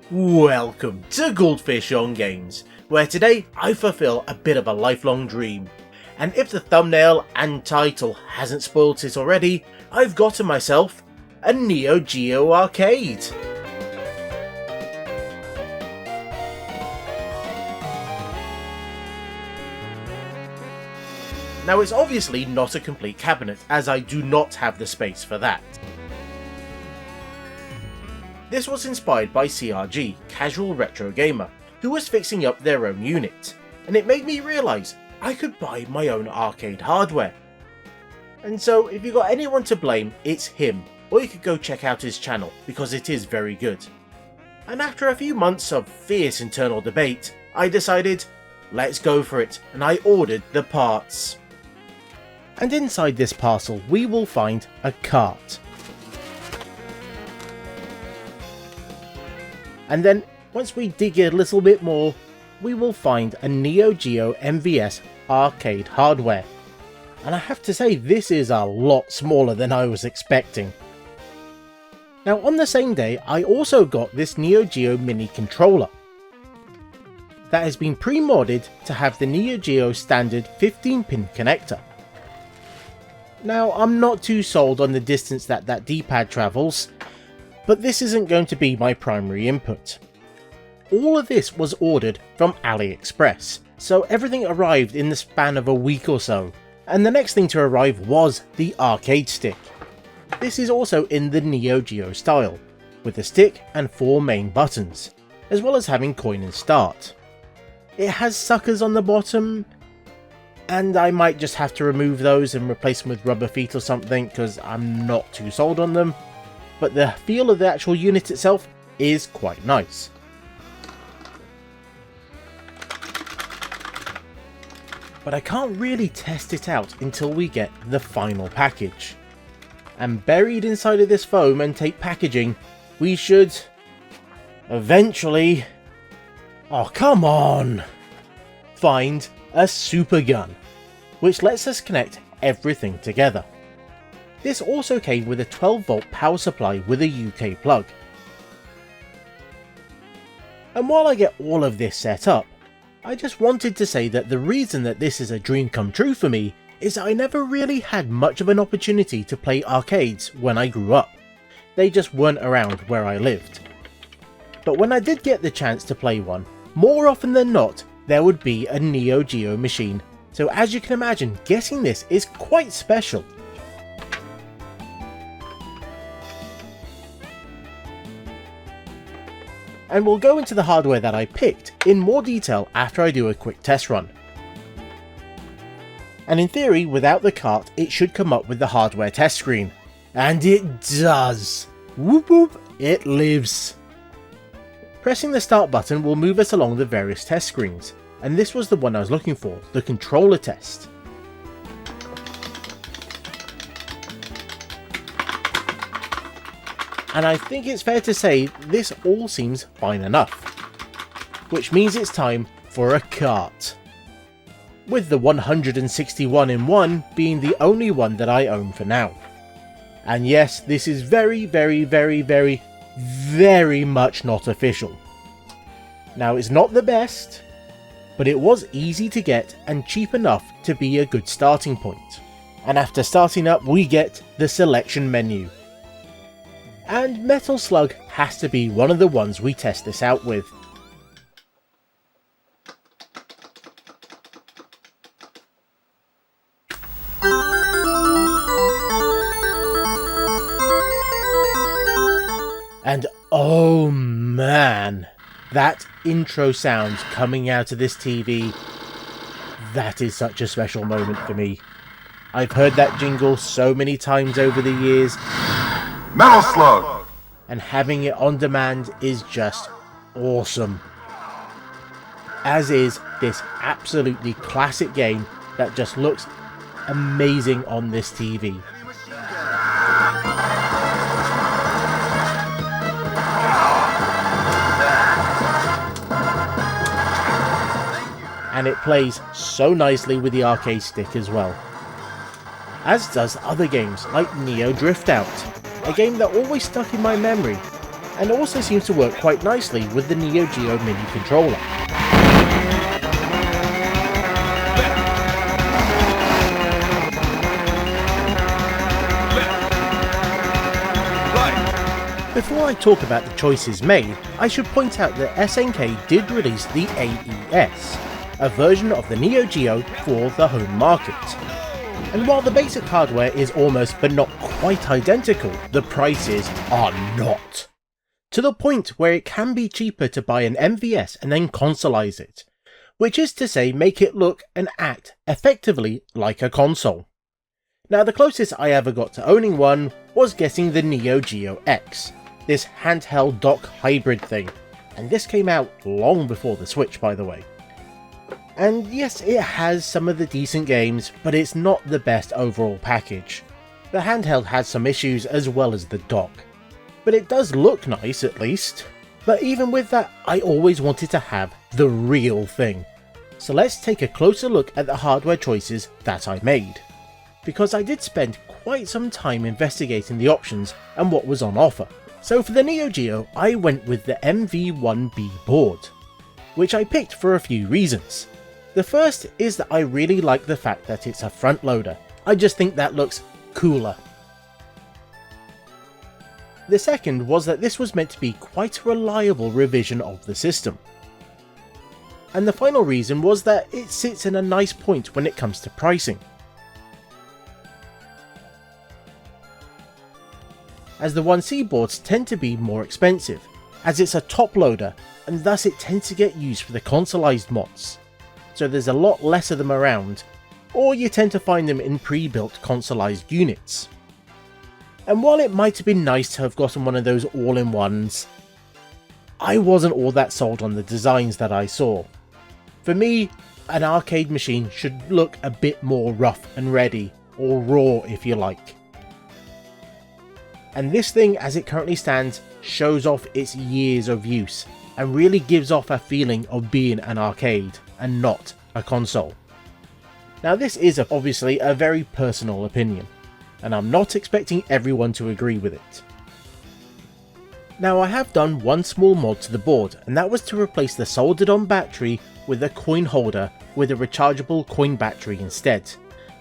Welcome to Goldfish on Games, where today I fulfill a bit of a lifelong dream. And if the thumbnail and title hasn't spoiled it already, I've gotten myself a Neo Geo Arcade. Now it's obviously not a complete cabinet, as I do not have the space for that. This was inspired by CRG, Casual Retro Gamer, who was fixing up their own unit, and it made me realise I could buy my own arcade hardware. And so if you got anyone to blame, it's him, or you could go check out his channel, because it is very good. And after a few months of fierce internal debate, I decided, let's go for it, and I ordered the parts. And inside this parcel we will find a cart. And then, once we dig a little bit more, we will find a Neo Geo MVS Arcade hardware. And I have to say, this is a lot smaller than I was expecting. Now on the same day, I also got this Neo Geo mini controller that has been pre-modded to have the Neo Geo standard 15-pin connector. Now I'm not too sold on the distance that D-pad travels, but this isn't going to be my primary input. All of this was ordered from AliExpress, so everything arrived in the span of a week or so, and the next thing to arrive was the arcade stick. This is also in the Neo Geo style, with a stick and 4 main buttons, as well as having coin and start. It has suckers on the bottom, and I might just have to remove those and replace them with rubber feet or something, because I'm not too sold on them. But the feel of the actual unit itself is quite nice. But I can't really test it out until we get the final package. And buried inside of this foam and tape packaging, we should eventually, oh come on, find a Supergun, which lets us connect everything together. This also came with a 12-volt power supply with a UK plug. And while I get all of this set up, I just wanted to say that the reason that this is a dream come true for me is I never really had much of an opportunity to play arcades when I grew up. They just weren't around where I lived. But when I did get the chance to play one, more often than not, there would be a Neo Geo machine. So as you can imagine, getting this is quite special. And we'll go into the hardware that I picked in more detail after I do a quick test run. And in theory, without the cart, it should come up with the hardware test screen. And it does! Whoop whoop, it lives! Pressing the start button will move us along the various test screens, and this was the one I was looking for, the controller test. And I think it's fair to say this all seems fine enough, which means it's time for a cart, with the 161 in 1 being the only one that I own for now. And yes, this is very much not official. Now it's not the best, but it was easy to get and cheap enough to be a good starting point. And after starting up, we get the selection menu. And Metal Slug has to be one of the ones we test this out with. And oh man, that intro sound coming out of this TV, that is such a special moment for me. I've heard that jingle so many times over the years. Metal Slug! And having it on demand is just awesome. As is this absolutely classic game that just looks amazing on this TV. And it plays so nicely with the arcade stick as well. As does other games like Neo Drift Out, a game that always stuck in my memory and also seems to work quite nicely with the Neo Geo mini controller. Before I talk about the choices made, I should point out that SNK did release the AES, a version of the Neo Geo for the home market. And while the basic hardware is almost but not quite identical, the prices are not. To the point where it can be cheaper to buy an MVS and then consolize it, which is to say make it look and act effectively like a console. Now the closest I ever got to owning one was getting the Neo Geo X, this handheld dock hybrid thing, and this came out long before the Switch, by the way. And yes, it has some of the decent games, but it's not the best overall package. The handheld has some issues as well as the dock, but it does look nice at least. But even with that, I always wanted to have the real thing. So let's take a closer look at the hardware choices that I made, because I did spend quite some time investigating the options and what was on offer. So for the Neo Geo, I went with the MV1B board, which I picked for a few reasons. The first is that I really like the fact that it's a front loader. I just think that looks cooler. The second was that this was meant to be quite a reliable revision of the system. And the final reason was that it sits in a nice point when it comes to pricing, as the 1C boards tend to be more expensive, as it's a top loader and thus it tends to get used for the consoleized mods, so there's a lot less of them around, or you tend to find them in pre-built consoleized units. And while it might have been nice to have gotten one of those all-in-ones, I wasn't all that sold on the designs that I saw. For me, an arcade machine should look a bit more rough and ready, or raw if you like. And this thing, as it currently stands, shows off its years of use and really gives off a feeling of being an arcade and not a console. Now this is obviously a very personal opinion, and I'm not expecting everyone to agree with it. Now I have done one small mod to the board, and that was to replace the soldered on battery with a coin holder with a rechargeable coin battery instead,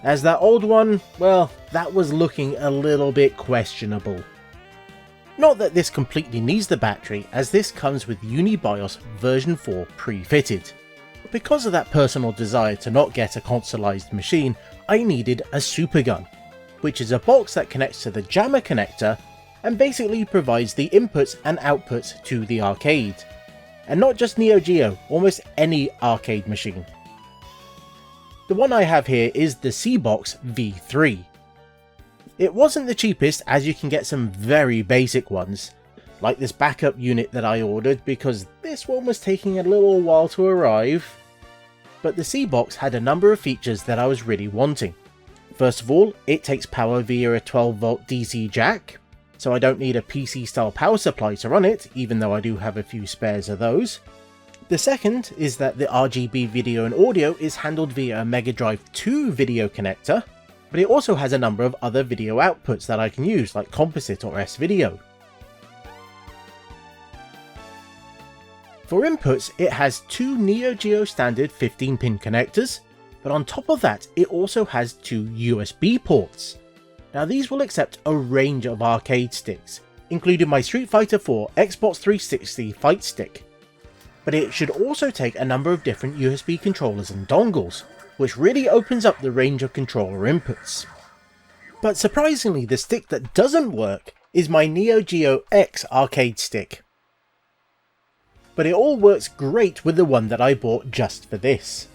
as that old one, well, that was looking a little bit questionable. Not that this completely needs the battery, as this comes with UniBIOS version 4 pre-fitted. But because of that personal desire to not get a consoleized machine, I needed a Supergun, which is a box that connects to the jammer connector and basically provides the inputs and outputs to the arcade. And not just Neo Geo, almost any arcade machine. The one I have here is the C-Box V3. It wasn't the cheapest, as you can get some very basic ones, like this backup unit that I ordered because this one was taking a little while to arrive. But the C-Box had a number of features that I was really wanting. First of all, it takes power via a 12V DC jack, so I don't need a PC style power supply to run it, even though I do have a few spares of those. The second is that the RGB video and audio is handled via a Mega Drive 2 video connector, but it also has a number of other video outputs that I can use, like composite or S-Video. For inputs, it has two Neo Geo standard 15-pin connectors, but on top of that, it also has two USB ports. Now these will accept a range of arcade sticks, including my Street Fighter IV Xbox 360 fight stick. But it should also take a number of different USB controllers and dongles, which really opens up the range of controller inputs. But surprisingly, the stick that doesn't work is my Neo Geo X arcade stick. But it all works great with the one that I bought just for this.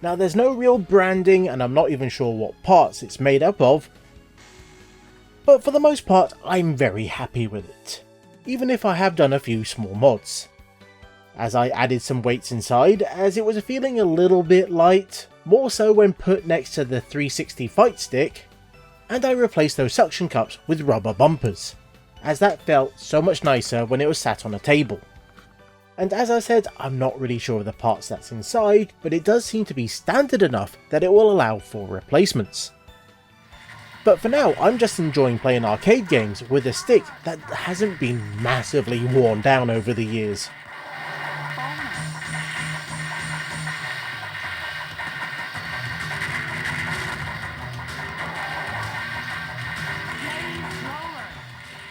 Now there's no real branding and I'm not even sure what parts it's made up of, but for the most part I'm very happy with it, even if I have done a few small mods. As I added some weights inside, as it was feeling a little bit light, more so when put next to the 360 fight stick, and I replaced those suction cups with rubber bumpers, as that felt so much nicer when it was sat on a table. And as I said, I'm not really sure of the parts that's inside, but it does seem to be standard enough that it will allow for replacements. But for now, I'm just enjoying playing arcade games with a stick that hasn't been massively worn down over the years.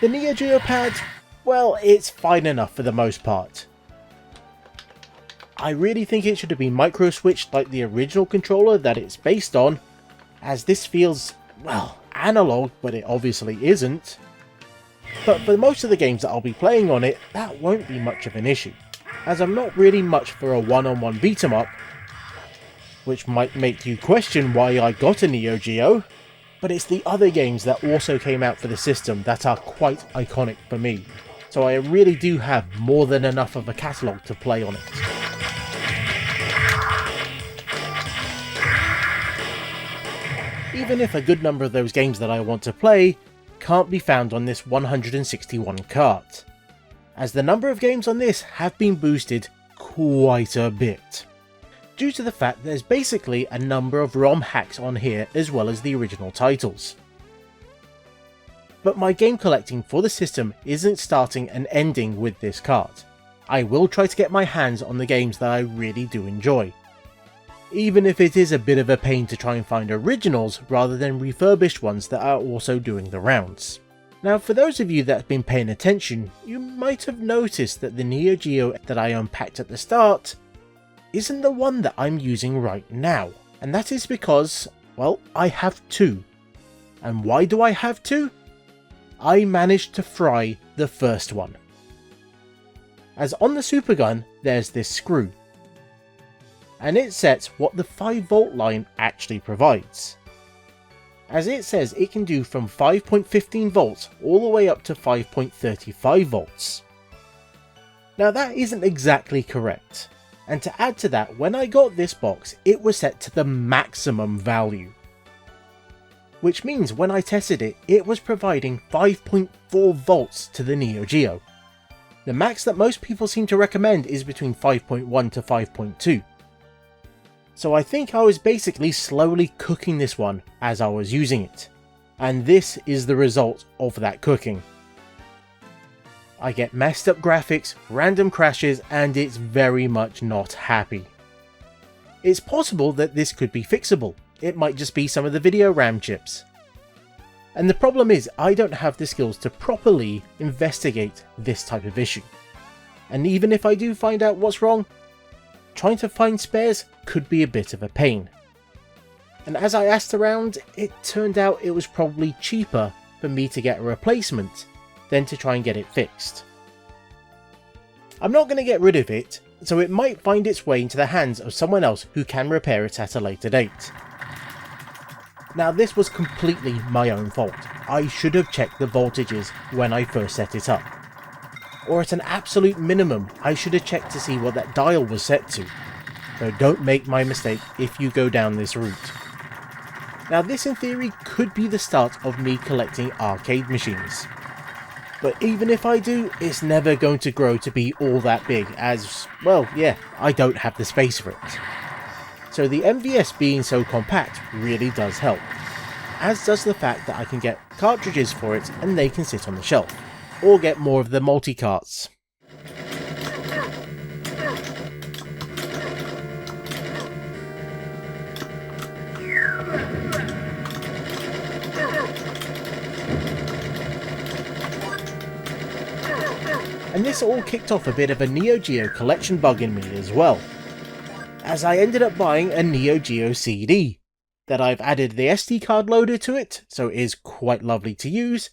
The Neo Geo pad, well, it's fine enough for the most part. I really think it should have been micro-switched like the original controller that it's based on, as this feels, well, analog, but it obviously isn't. But for most of the games that I'll be playing on it, that won't be much of an issue, as I'm not really much for a one-on-one beat-em-up, which might make you question why I got a Neo Geo, but it's the other games that also came out for the system that are quite iconic for me, so I really do have more than enough of a catalogue to play on it. Even if a good number of those games that I want to play can't be found on this 161 cart, as the number of games on this have been boosted quite a bit, due to the fact there's basically a number of ROM hacks on here as well as the original titles. But my game collecting for the system isn't starting and ending with this cart. I will try to get my hands on the games that I really do enjoy, even if it is a bit of a pain to try and find originals rather than refurbished ones that are also doing the rounds. Now, for those of you that have been paying attention, you might have noticed that the Neo Geo that I unpacked at the start isn't the one that I'm using right now, and that is because, well, I have two. And why do I have two? I managed to fry the first one. As on the Supergun, there's this screw, and it sets what the 5V line actually provides. As it says, it can do from 5.15 volts all the way up to 5.35 volts. Now that isn't exactly correct, and to add to that, when I got this box, it was set to the maximum value, which means when I tested it, it was providing 5.4 volts to the Neo Geo. The max that most people seem to recommend is between 5.1 to 5.2. So I think I was basically slowly cooking this one as I was using it, and this is the result of that cooking. I get messed up graphics, random crashes, and it's very much not happy. It's possible that this could be fixable. It might just be some of the video RAM chips. And the problem is, I don't have the skills to properly investigate this type of issue. And even if I do find out what's wrong, trying to find spares could be a bit of a pain. And as I asked around, it turned out it was probably cheaper for me to get a replacement than to try and get it fixed. I'm not going to get rid of it, so it might find its way into the hands of someone else who can repair it at a later date. Now this was completely my own fault. I should have checked the voltages when I first set it up. Or at an absolute minimum, I should have checked to see what that dial was set to. So don't make my mistake if you go down this route. Now this in theory could be the start of me collecting arcade machines. But even if I do, it's never going to grow to be all that big as, well, yeah, I don't have the space for it. So the MVS being so compact really does help, as does the fact that I can get cartridges for it and they can sit on the shelf, or get more of the multi-carts. And this all kicked off a bit of a Neo Geo collection bug in me as well, as I ended up buying a Neo Geo CD that I've added the SD card loader to it, so it is quite lovely to use.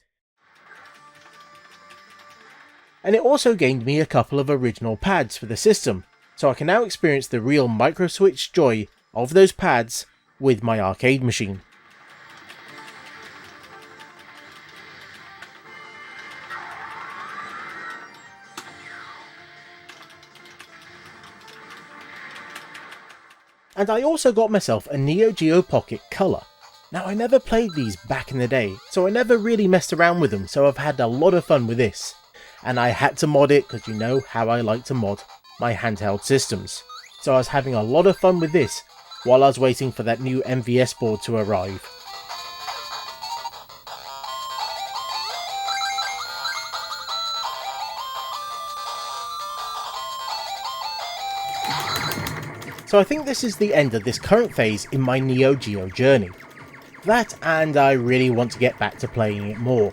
And it also gained me a couple of original pads for the system, so I can now experience the real micro-switch joy of those pads with my arcade machine. And I also got myself a Neo Geo Pocket Color. Now I never played these back in the day, so I never really messed around with them, so I've had a lot of fun with this. And I had to mod it because you know how I like to mod my handheld systems. So I was having a lot of fun with this while I was waiting for that new MVS board to arrive. So I think this is the end of this current phase in my Neo Geo journey. That, and I really want to get back to playing it more.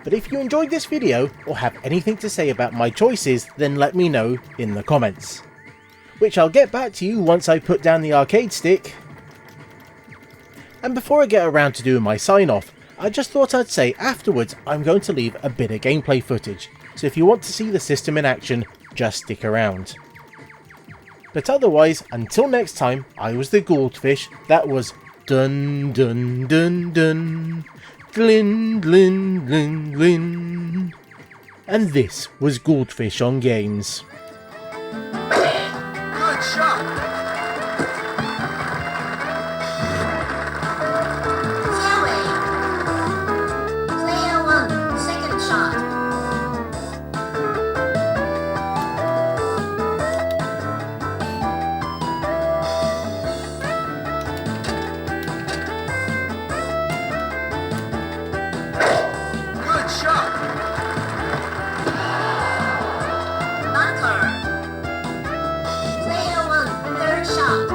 But if you enjoyed this video or have anything to say about my choices, then let me know in the comments. Which I'll get back to you once I put down the arcade stick. And before I get around to doing my sign off, I just thought I'd say afterwards I'm going to leave a bit of gameplay footage, so if you want to see the system in action, just stick around. But otherwise, until next time, I was the Goldfish, that was dun dun dun dun, glin glin glin glin, and this was Goldfish on Games. Good shot. Player 1, second shot. Good shot. Bunker. Player 1, third shot.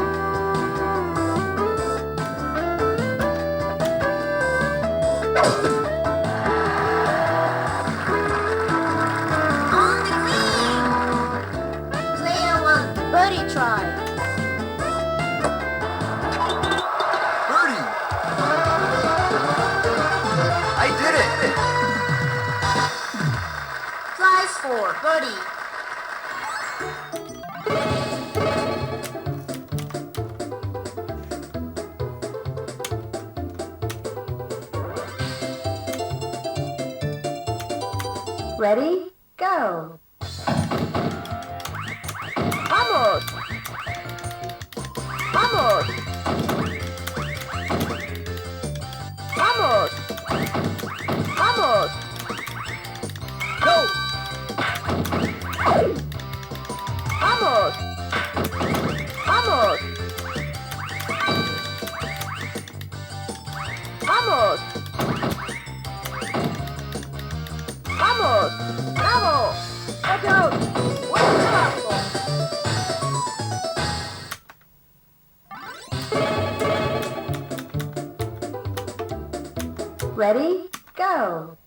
On the green. Player 1, birdie try. Birdie. I did it. Prize for birdie. Ready? Go. Vamos. Vamos. Vamos. Vamos. Go. Vamos. Vamos. Vamos. Vamos. Bravo. Watch out. Buen trabajo. Ready? Go.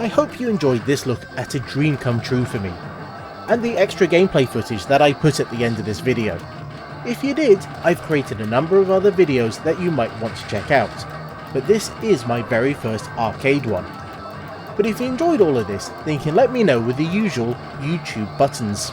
I hope you enjoyed this look at a dream come true for me, and the extra gameplay footage that I put at the end of this video. If you did, I've created a number of other videos that you might want to check out, but this is my very first arcade one. But if you enjoyed all of this, then you can let me know with the usual YouTube buttons.